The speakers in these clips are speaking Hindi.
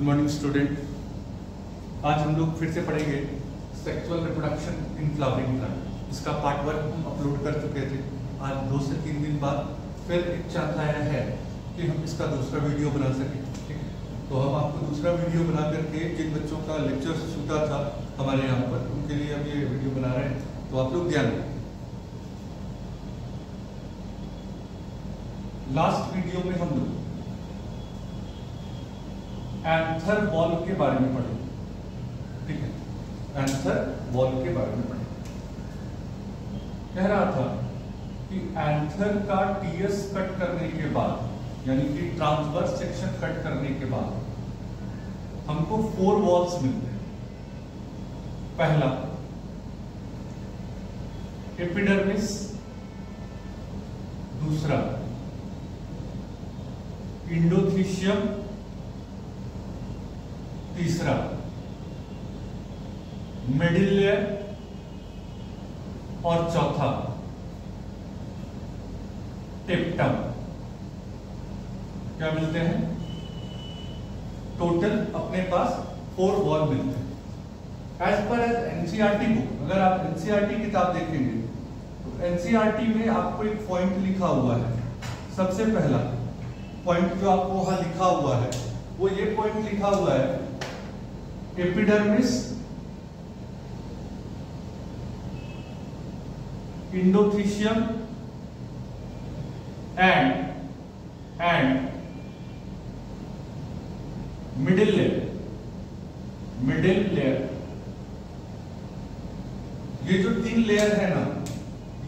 Morning student. आज हम लोग फिर से पढ़ेंगे sexual reproduction in flowering plant. इसका पार्ट 1 हम अपलोड कर चुके थे। आज 2 से 3 दिन बाद फिर एक चांस आया है कि हम इसका दूसरा वीडियो बना सकें। ठीक है, तो हम आपको दूसरा वीडियो बना करके जिन बच्चों का लेक्चर छूटा था हमारे यहाँ पर, उनके लिए अब ये वीडियो बना रहे हैं, तो आप लोग ध्यान दें। लास्ट वीडियो में हम लोग एंथर वॉल के बारे में पढ़े। ठीक है, एंथर वॉल के बारे में पढ़े। कह रहा था कि एंथर का टीएस कट करने के बाद, यानी कि ट्रांसवर्स सेक्शन कट करने के बाद हमको 4 वॉल्स मिलते हैं। पहला एपिडर्मिस, दूसरा इंडोथीशियम, तीसरा मिडिल लेयर और चौथा टेप्टम। क्या मिलते हैं? टोटल अपने पास 4 वॉल मिलते हैं। As per as NCERT book, अगर आप एनसीईआरटी किताब देखेंगे तो एनसीईआरटी में आपको एक पॉइंट लिखा हुआ है। सबसे पहला पॉइंट जो आपको वहां लिखा हुआ है वो ये पॉइंट लिखा हुआ है, एपिडर्मिस, इंडोथीशियम एंड मिडिल लेयर। ये जो 3 लेयर है ना,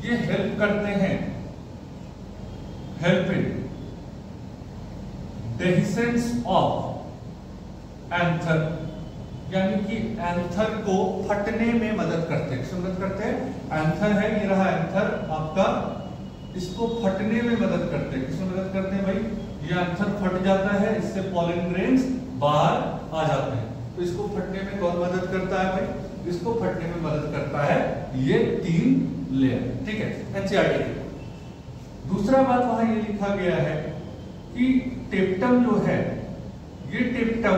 ये हेल्प करते हैं, help in dehiscence of anther, यानी कि एंथर को फटने में मदद करते हैं। किसमें मदद करते हैं? एंथर है, ये रहा एंथर आपका, इसको फटने में मदद करते हैं। किसमें मदद करते हैं भाई? ये एंथर फट जाता है, इससे पॉलन ग्रेन्स बाहर आ जाते हैं। तो इसको फटने में कौन मदद करता है भाई? इसको फटने में मदद करता है ये 3 लेयर। ठीक है, एनसीईआरटी। दूसरा बात वहां ये लिखा गया है कि टेप्टम जो है, ये टेप्टम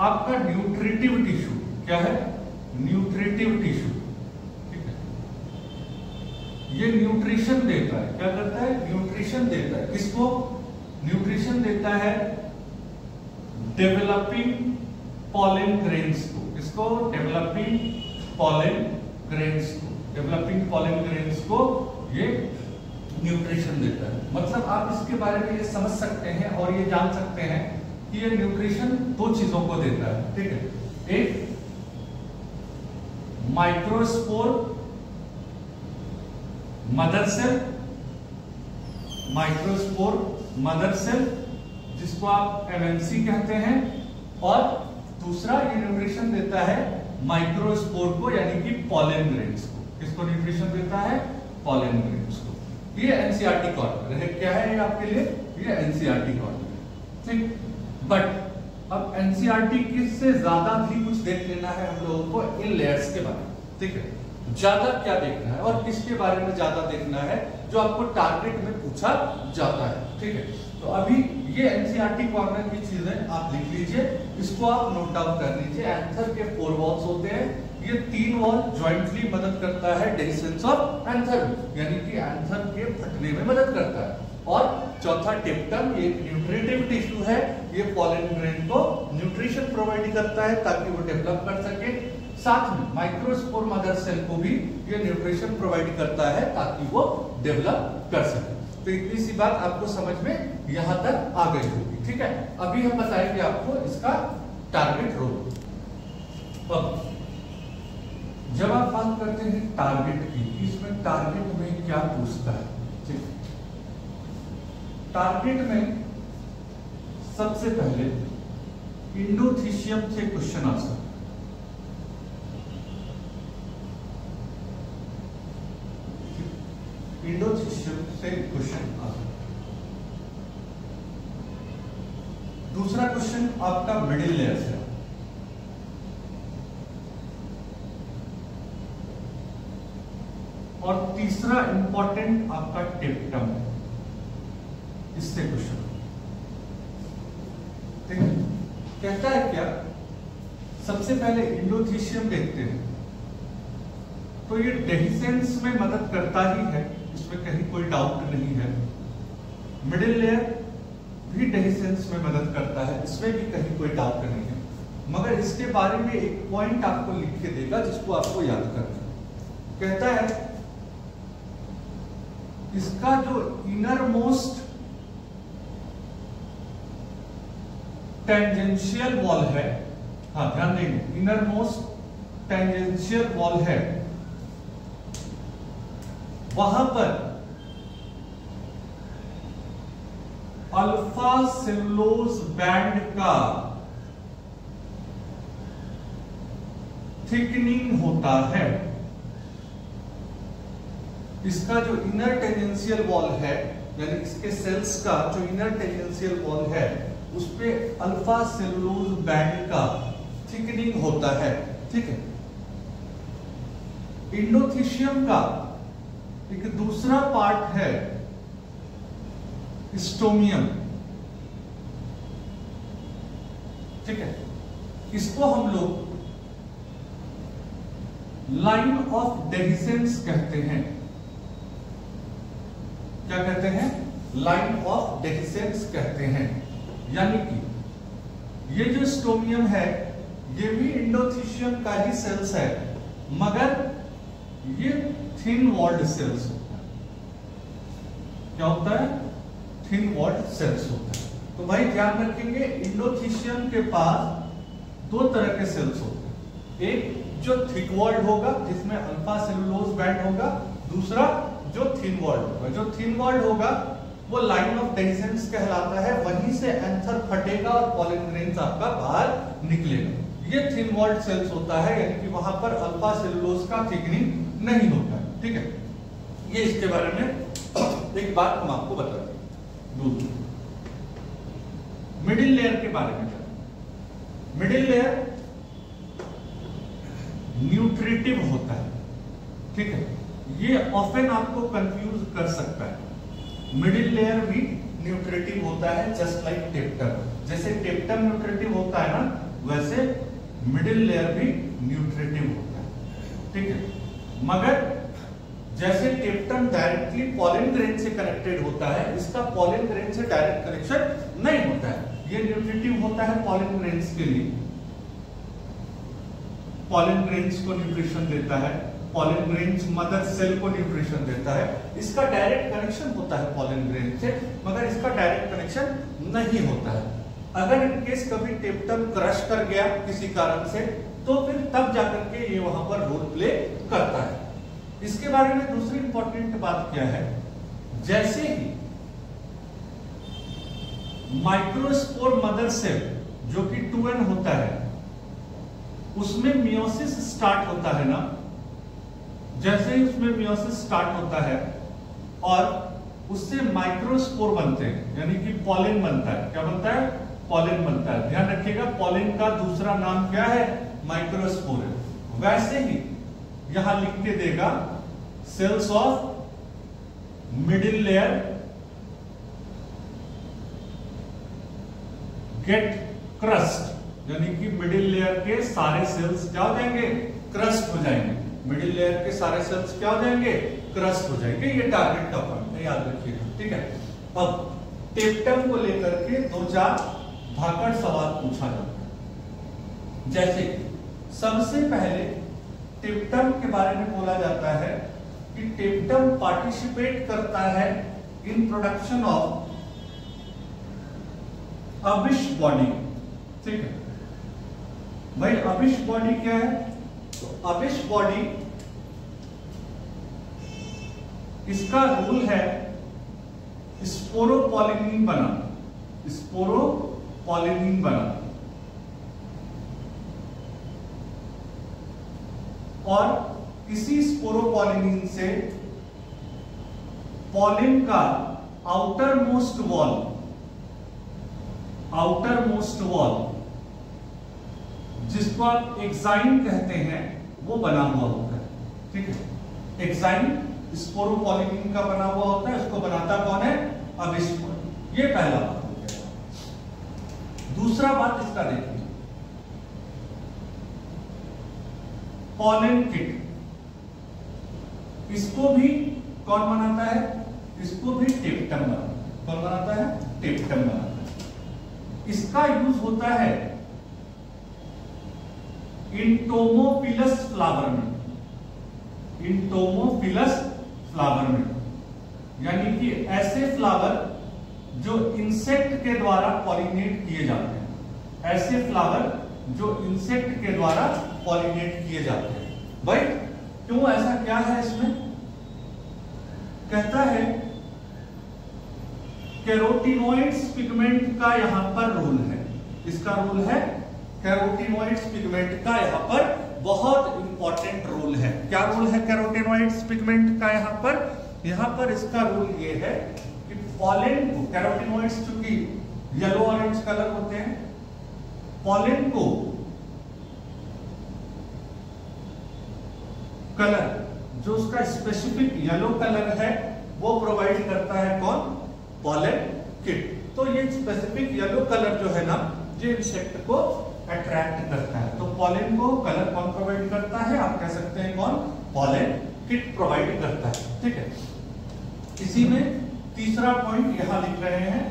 आपका न्यूट्रिटिव टिश्यू, क्या है? Nutritive tissue. ठीक है, ये न्यूट्रिशन देता है। क्या करता है? न्यूट्रिशन देता है। किसको न्यूट्रिशन देता है? डेवलपिंग पॉलन ग्रेन्स को। किसको? डेवलपिंग पॉलन ग्रेन्स को। डेवलपिंग पॉलन ग्रेन्स को ये न्यूट्रिशन देता है। मतलब आप इसके बारे में ये समझ सकते हैं और ये जान सकते हैं कि ये न्यूट्रिशन 2 चीजों को देता है। ठीक है, एक microspore mother cell, microspore mother cell जिसको आप एमएमसी कहते हैं, और दूसरा ये न्यूट्रिशन देता है माइक्रोस्पोर को, यानी कि पॉलन ग्रेन्स को। किसको न्यूट्रिशन देता है? पॉलन ग्रेन्स को। ये एनसीईआरटी कॉर्नर है। क्या है ये आपके लिए? ये एनसीईआरटी कॉर्नर है। ठीक, बट अब एनसीईआरटी से ज्यादा भी कुछ देख लेना है हम लोगों को इन लेयर्स के बारे में। ठीक है, ज्यादा क्या देखना है और किसके बारे में ज्यादा देखना है, जो आपको टारगेट में पूछा जाता है। ठीक है, तो अभी ये एनसीईआरटी कॉर्नर की चीजें आप लिख लीजिए, इसको आप नोट डाउन कर लीजिए। एंथर के 4 वॉल्स होते हैं। ये 3 वॉल ज्वाइंटली मदद करता है डेहिसेंस ऑफ एंथर, यानी कि एंथर के फटने में मदद करता है। और चौथा टेप्टम, ये एक न्यूट्रिटिव टिश्यू है, ये पॉलन ग्रेन को न्यूट्रिशन प्रोवाइड करता है ताकि वो डेवलप कर सके। साथ में माइक्रोस्पोर मदर सेल को भी ये न्यूट्रिशन प्रोवाइड करता है ताकि वो डेवलप कर सके। तो इतनी सी बात आपको समझ में यहां तक आ गई होगी। ठीक है, अभी हम बताएंगे आपको इसका टारगेट रोल। अब जब आप बात करते हैं टारगेट की, इसमें टारगेट में क्या पूछता है? ठीक, टारगेट में सबसे पहले इंडोथीशियम से क्वेश्चन आ सकता है। इंडोथीशियम से क्वेश्चन आ सकता है। दूसरा क्वेश्चन आपका मिडिल लेयर से, और तीसरा इंपॉर्टेंट आपका टेप्टम, इससे क्वेश्चन। कहता है क्या, सबसे पहले इंडोथीशियम देखते हैं। तो ये डेहिसेंस में मदद करता ही है, इसमें कहीं कोई डाउट नहीं है। मिडिल लेयर भी डेहिसेंस में मदद करता है, इसमें भी कहीं कोई डाउट नहीं है। मगर इसके बारे में एक पॉइंट आपको लिख के देगा जिसको आपको याद करना है। कहता है इसका जो इनर मोस्ट टेंजेंशियल वॉल है, हाँ ध्यान देंगे, इनर मोस्ट टेंजेंशियल वॉल है, वहां पर अल्फा सेलुलोज बैंड का थिकनिंग होता है। इसका जो इनर टेंजेंशियल वॉल है, यानी इसके सेल्स का जो इनर टेंजेंशियल वॉल है, उस पे अल्फा सेलुलोज बैंड का थिकनिंग होता है। ठीक है। इंडोथीशियम का एक दूसरा पार्ट है स्टोमियम। ठीक है। इसको हम लोग लाइन ऑफ डेहिसेंस कहते हैं। क्या कहते हैं? लाइन ऑफ डेहिसेंस कहते हैं। यानी कि ये जो स्टोमियम है ये भी इंडोथीशियम का ही सेल्स है, मगर ये थिन वॉल्ड सेल्स होता है। क्या होता है? थिन वॉल्ड सेल्स होता है। तो भाई ध्यान रखेंगे, इंडोथीशियम के पास दो तरह के सेल्स होते हैं। एक जो थिक वॉल्ड होगा जिसमें अल्फा सेलुलोज बैंड होगा, दूसरा जो थिन वॉल्ड होगा। जो थिन वॉल्ड होगा वो लाइन ऑफ डेहिसेंस कहलाता है, वहीं से एंथर फटेगा और पॉलन ग्रेन्स आपका बाहर निकलेगा। ये थिन वॉल्ड सेल्स होता है, यानी कि वहां पर अल्फा सेलुलोज का थिकनिंग नहीं होता है। ठीक है। ये इसके बारे में एक बात हम आपको बता दें। मिडिल लेयर के बारे में क्या? मिडिल लेयर न्यूट्रिटिव होता है। ठीक है। ये ऑफन आपको कंफ्यूज कर सकता है। मिडिल लेयर भी न्यूट्रिटिव होता है, जस्ट लाइक टेप्टम। जैसे टेप्टम न्यूट्रिटिव होता है ना, वैसे मिडिल लेयर भी न्यूट्रिटिव होता है। ठीक है। मगर जैसे टेप्टम डायरेक्टली पॉलन ग्रेन से कनेक्टेड होता है, इसका पॉलन ग्रेन से डायरेक्ट कनेक्शन नहीं होता है। ये न्यूट्रिटिव होता है पॉलन ग्रेन्स के लिए, पॉलन ग्रेन्स को न्यूट्रिशन देता है, पॉलन ग्रेन्स मदर सेल को न्यूट्रिशन देता है। इसका डायरेक्ट कनेक्शन होता है पॉलन ग्रेन से, मगर इसका डायरेक्ट कनेक्शन नहीं होता है। अगर इन केस कभी टेप्टम क्रश कर गया किसी कारण से, तो फिर तब जाकर के ये वहां पर रोल प्ले करता है। इसके बारे में दूसरी इंपॉर्टेंट बात क्या है, जैसे ही माइक्रोस्पोर मदर सेल जो कि 2n होता है, उसमें मियोसिस स्टार्ट होता है ना, जैसे ही उसमें मियोसिस स्टार्ट होता है और उससे माइक्रोस्पोर बनते हैं, यानी कि पॉलन बनता है। क्या बनता है? पॉलन बनता है। ध्यान रखिएगा, पॉलन का दूसरा नाम क्या है? माइक्रोस्पोर है। वैसे ही यहां लिख के देगा cells of middle layer get crust, यानी कि मिडिल लेयर के सारे सेल्स क्या हो जाएंगे? क्रस्ट हो जाएंगे। मिडिल लेयर के सारे सेल्स क्या हो जाएंगे? क्रस्ट हो जाएंगे। ये टारगेट का पॉइंट है, याद रखिएगा। ठीक है। अब टेप्टम को लेकर के दो चार भाकड़ सवाल पूछा जाता है। जैसे सबसे पहले टेप्टम के बारे में बोला जाता है कि टेप्टम पार्टिसिपेट करता है इन प्रोडक्शन ऑफ अबिश बॉडी। ठीक है भाई, अबिश बॉडी क्या है? तो अबिश बॉडी, इसका रूल है स्पोरोपॉलिनीन बना, स्पोरोपॉलिनीन बना, और इसी स्पोरोपॉलिनीन से पॉलिन का आउटर मोस्ट वॉल जिसको आप एक्साइन कहते हैं, वो बना हुआ होता है। ठीक है। एक्साइन स्पोरोपॉलिनीन का बना हुआ होता है, उसको बनाता कौन है? अबिश बॉडी। ये पहला बात हो गया। दूसरा बात इसका देखिए, पॉलन किट, इसको भी कौन बनाता है? इसको भी टेप्टम बनाता है। कौन बनाता है? टेप्टम बनाता है। इसका यूज होता है इंटोमोफिलस फ्लावर में, इंटोमोफिलस फ्लावर में, यानी कि ऐसे फ्लावर जो इंसेक्ट के द्वारा पॉलिनेट किए जाते हैं, ऐसे फ्लावर जो इंसेक्ट के द्वारा पॉलिनेट किए जाते हैं। भाई क्यों, ऐसा क्या है इसमें? कहता है कैरोटीनॉइड्स पिगमेंट का यहां पर रोल है। इसका रोल है कैरोटीनॉइड्स पिगमेंट का यहां पर बहुत इंपॉर्टेंट रोल है। क्या रोल है कैरोटीनॉइड्स पिगमेंट का यहां पर? यहां पर इसका रोल ये है कि पॉलन को, कैरोटीनॉइड्स चूंकि येलो ऑरेंज कलर होते हैं, पॉलन को कलर जो उसका स्पेसिफिक येलो कलर है वो प्रोवाइड करता है कौन? Pollen kit. तो ये स्पेसिफिक येलो कलर जो है ना, ये इंसेक्ट को अट्रैक्ट करता है। तो पॉलन को कलर कौन प्रोवाइड करता है? आप कह सकते हैं कौन? पॉलन किट प्रोवाइड करता है। ठीक है, इसी में तीसरा पॉइंट यहां लिख रहे हैं।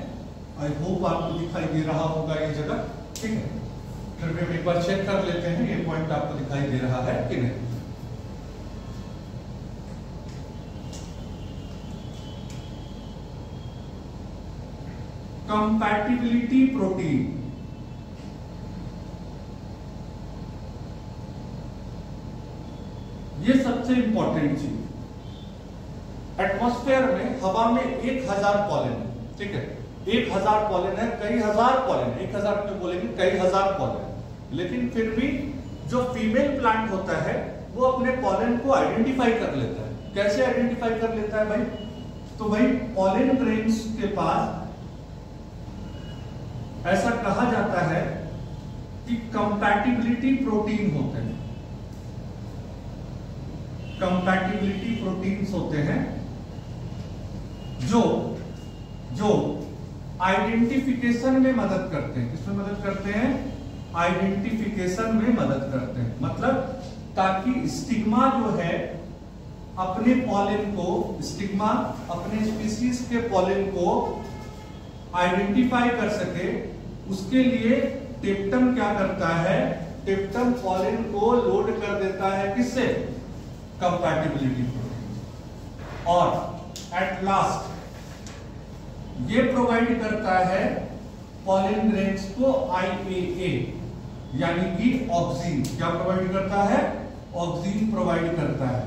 आई होप आपको दिखाई दे रहा होगा ये जगह। ठीक है, फिर भी हम एक बार चेक कर लेते हैं ये पॉइंट आपको दिखाई दे रहा है कि नहीं। कंपैटिबिलिटी प्रोटीन, ये सबसे इंपॉर्टेंट चीज। एटमॉस्फेयर में, हवा में 1000 पॉलन है। ठीक है, 1000 पॉलन है, कई हजार पॉलन, 1000 क्यों बोलेंगे, कई हजार पॉलन। लेकिन फिर भी जो फीमेल प्लांट होता है वो अपने पॉलन को आइडेंटिफाई कर लेता है। कैसे आइडेंटिफाई कर लेता है भाई? तो भाई पॉलन ग्रेन्स के पास ऐसा कहा जाता है कि कंपैटिबिलिटी प्रोटीन होते हैं, कंपैटिबिलिटी प्रोटीन्स होते हैं जो आइडेंटिफिकेशन में मदद करते हैं। किसमें मदद करते हैं? आइडेंटिफिकेशन में मदद करते हैं। मतलब ताकि स्टिग्मा जो है अपने पॉलन को, स्टिग्मा अपने स्पीसीज के पॉलन को आइडेंटिफाई कर सके, उसके लिए टेप्टम क्या करता है? टेप्टम पॉलन को लोड कर देता है किससे? Compatibility protein. और एट लास्ट ये प्रोवाइड करता है पॉलन ग्रेन्स को IAA, यानी कि ऑक्सीन। क्या प्रोवाइड करता है? ऑक्सीन प्रोवाइड करता है,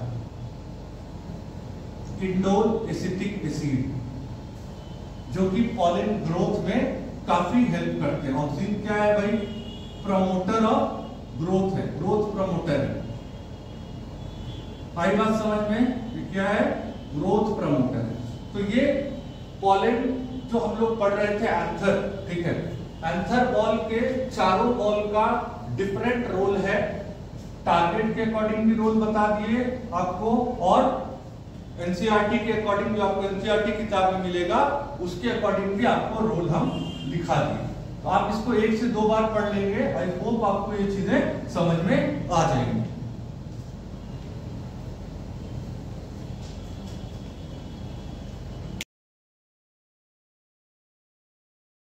इंडोल एसिटिक एसिड, जो कि पॉलन ग्रोथ में काफी हेल्प करते हैं। ऑक्सीन क्या है भाई? प्रमोटर ऑफ ग्रोथ है, ग्रोथ प्रमोटर है। आई बात समझ में? ये क्या है? ग्रोथ प्रमोटर है। तो ये पॉलन जो हम लोग पढ़ रहे थे एंथर, ठीक है, एंथर बॉल के चारों बॉल का डिफरेंट रोल है। टारगेट के अकॉर्डिंग भी रोल बता दिए आपको, और एनसीईआरटी के अकॉर्डिंग जो आपको एनसीईआरटी किताब में मिलेगा उसके अकॉर्डिंग भी आपको रोल हम लिखा दिए। तो आप इसको 1 से 2 बार पढ़ लेंगे। आई होप आपको ये चीजें समझ में आ जाएंगी।